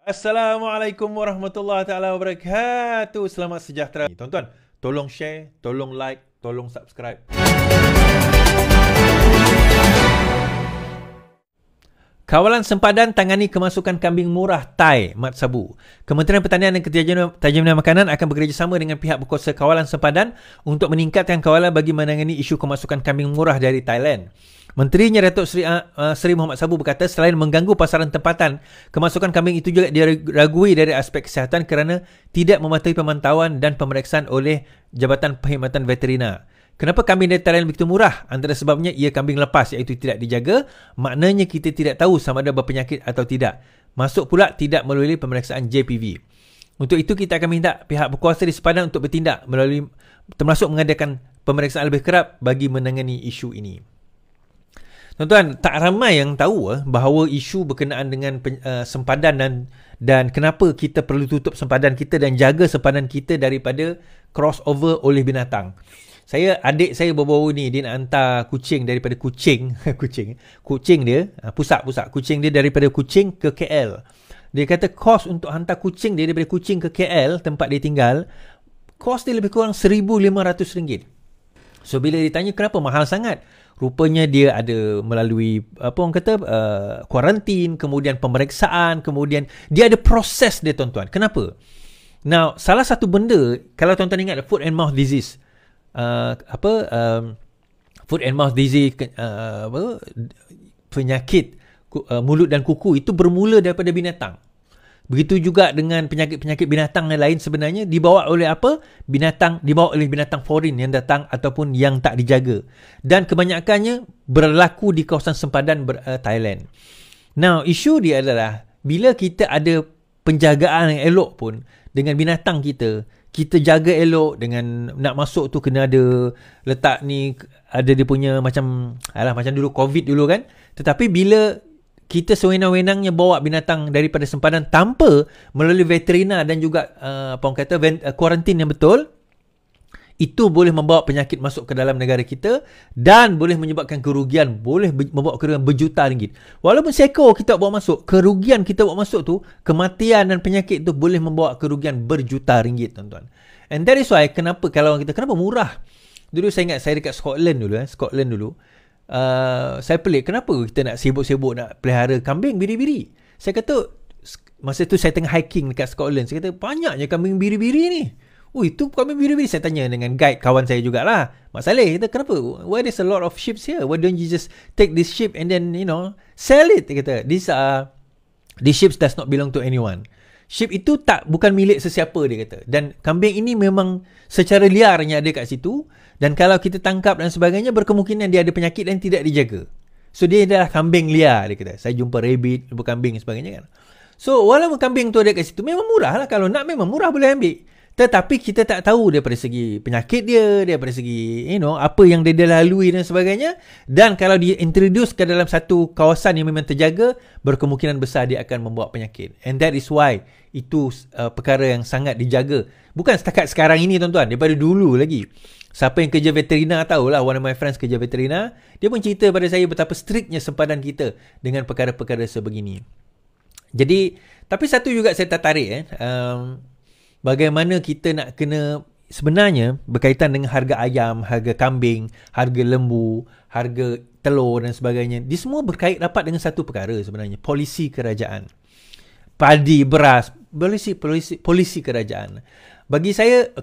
Assalamualaikum warahmatullahi taala wabarakatuh. Selamat sejahtera. Tuan-tuan, tolong share, tolong like, tolong subscribe. Kawalan sempadan tangani kemasukan kambing murah Thai Mat Sabu. Kementerian Pertanian dan Ketajaman Makanan akan bekerjasama dengan pihak berkuasa kawalan sempadan untuk meningkatkan kawalan bagi menangani isu kemasukan kambing murah dari Thailand. Menterinya Datuk Seri Muhammad Sabu berkata selain mengganggu pasaran tempatan, kemasukan kambing itu juga diragui dari aspek kesihatan kerana tidak mematuhi pemantauan dan pemeriksaan oleh Jabatan Perkhidmatan Veterina. Kenapa kambing dari Thailand begitu murah? Antara sebabnya ia kambing lepas iaitu tidak dijaga, maknanya kita tidak tahu sama ada berpenyakit atau tidak. Masuk pula tidak melalui pemeriksaan JPV. Untuk itu kita akan minta pihak berkuasa di sepadan untuk bertindak melalui termasuk mengadakan pemeriksaan lebih kerap bagi menangani isu ini. Tuan-tuan, tak ramai yang tahu bahawa isu berkenaan dengan sempadan dan kenapa kita perlu tutup sempadan kita dan jaga sempadan kita daripada crossover oleh binatang. Adik saya baru-baru ni dia nak hantar kucing daripada kucing dia, pusat kucing dia daripada Kuching ke KL. Dia kata kos untuk hantar kucing dia daripada Kuching ke KL, tempat dia tinggal, kos dia lebih kurang RM1,500. So bila ditanya kenapa mahal sangat, rupanya dia ada melalui kuarantin, kemudian pemeriksaan, kemudian dia ada proses dia, tuan-tuan. Kenapa? Now, salah satu benda, kalau tuan-tuan ingat foot and mouth disease, foot and mouth disease, penyakit mulut dan kuku itu bermula daripada binatang. Begitu juga dengan penyakit-penyakit binatang yang lain sebenarnya dibawa oleh apa? Dibawa oleh binatang foreign yang datang ataupun yang tak dijaga. Dan kebanyakannya berlaku di kawasan sempadan Thailand. Now, isu dia adalah bila kita ada penjagaan yang elok pun dengan binatang kita jaga elok dengan nak masuk tu kena ada letak ni, ada dia punya macam dulu COVID dulu kan. Tetapi bila kita sewenang-wenangnya bawa binatang daripada sempadan tanpa melalui veterina dan juga kuarantin yang betul, itu boleh membawa penyakit masuk ke dalam negara kita dan boleh menyebabkan kerugian, boleh membawa kerugian berjuta ringgit. Walaupun seekor kita bawa masuk, kerugian kita bawa masuk tu, kematian dan penyakit tu boleh membawa kerugian berjuta ringgit, tuan-tuan. And that is why kenapa murah. Dulu saya ingat saya dekat Scotland dulu. Saya pelik kenapa kita nak sibuk-sibuk nak pelihara kambing biri-biri. Saya kata masa tu saya tengah hiking dekat Scotland, saya kata banyaknya kambing biri-biri ni. Itu kambing biri-biri. Saya tanya dengan guide kawan saya jugalah, Mak Saleh, kata kenapa? Why there's a lot of sheep here? Why don't you just take this sheep and then sell it? Dia kata these sheep does not belong to anyone. Sheep itu bukan milik sesiapa, dia kata. Dan kambing ini memang secara liarnya ada kat situ. Dan kalau kita tangkap dan sebagainya, berkemungkinan dia ada penyakit dan tidak dijaga. So, dia adalah kambing liar, dia kata. Saya jumpa rabbit, jumpa kambing dan sebagainya kan. So, walaupun kambing tu ada kat situ, memang murah lah. Kalau nak, memang murah boleh ambil. Tetapi kita tak tahu daripada segi penyakit dia, daripada segi, apa yang dia lalui dan sebagainya. Dan kalau dia introduce ke dalam satu kawasan yang memang terjaga, berkemungkinan besar dia akan membawa penyakit. And that is why itu perkara yang sangat dijaga. Bukan setakat sekarang ini, tuan-tuan. Daripada dulu lagi. Siapa yang kerja veterina tahulah, one of my friends kerja veterina. Dia pun cerita pada saya betapa strictnya sempadan kita dengan perkara-perkara sebegini. Jadi, tapi satu juga saya tertarik. Bagaimana kita nak kena sebenarnya berkaitan dengan harga ayam, harga kambing, harga lembu, harga telur dan sebagainya. Dia semua berkait rapat dengan satu perkara sebenarnya, polisi kerajaan. Padi, beras, polisi kerajaan. Bagi saya,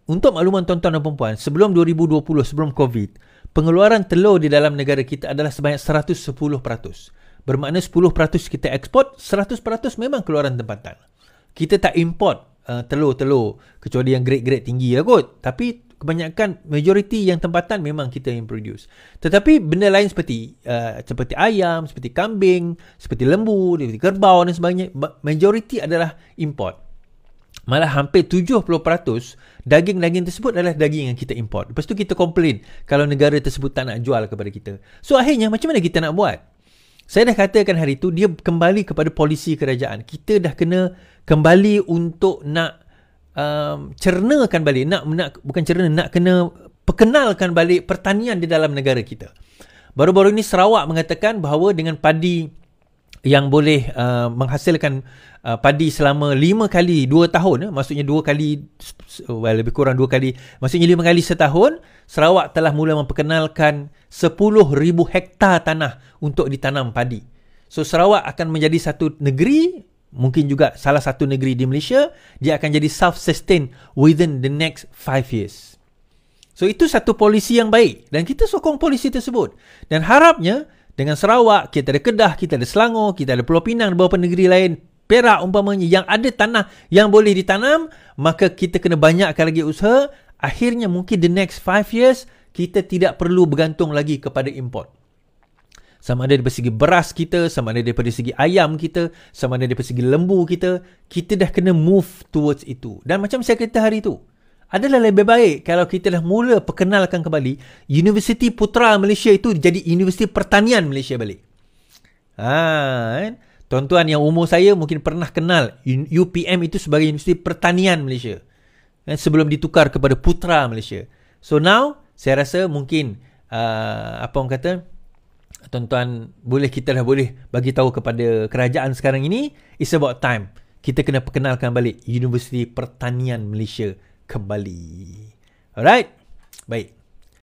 untuk makluman tuan-tuan dan puan-puan, sebelum 2020, sebelum COVID, pengeluaran telur di dalam negara kita adalah sebanyak 110%. Bermakna 10% kita ekspor, 100% memang keluaran tempatan. Kita tak import telur-telur kecuali yang grade-grade tinggi lah kot. Tapi kebanyakan majoriti yang tempatan memang kita yang produce. Tetapi benda lain seperti ayam, seperti kambing, seperti lembu, seperti kerbau dan sebagainya, majoriti adalah import. Malah hampir 70% daging-daging tersebut adalah daging yang kita import. Lepas tu kita komplain kalau negara tersebut tak nak jual kepada kita. So akhirnya macam mana kita nak buat? Saya dah katakan hari tu, dia kembali kepada polisi kerajaan. Kita dah kena kembali untuk nak cernakan balik, nak kena perkenalkan balik pertanian di dalam negara kita. Baru-baru ini Sarawak mengatakan bahawa dengan padi yang boleh menghasilkan padi selama 5 kali 2 tahun, maksudnya 2 kali, lebih kurang 2 kali, maksudnya 5 kali setahun, Sarawak telah mula memperkenalkan 10,000 hektar tanah untuk ditanam padi. So Sarawak akan menjadi satu negeri, mungkin juga salah satu negeri di Malaysia, dia akan jadi self-sustain within the next 5 years. So itu satu polisi yang baik dan kita sokong polisi tersebut. Dan harapnya dengan Sarawak, kita ada Kedah, kita ada Selangor, kita ada Pulau Pinang, beberapa negeri lain, Perak umpamanya, yang ada tanah yang boleh ditanam, maka kita kena banyakkan lagi usaha. Akhirnya mungkin the next 5 years, kita tidak perlu bergantung lagi kepada import. Sama ada daripada segi beras kita, sama ada daripada segi ayam kita, sama ada daripada segi lembu kita dah kena move towards itu. Dan macam saya kata hari itu, adalah lebih baik kalau kita dah mula perkenalkan kembali Universiti Putra Malaysia itu jadi Universiti Pertanian Malaysia balik. Kan? Tuan-tuan yang umur saya mungkin pernah kenal UPM itu sebagai Universiti Pertanian Malaysia. Sebelum ditukar kepada Putra Malaysia. So now, saya rasa mungkin, apa orang kata, tuan-tuan kita dah boleh bagi tahu kepada kerajaan sekarang ini, it's about time. Kita kena perkenalkan balik Universiti Pertanian Malaysia kembali. Alright? Baik.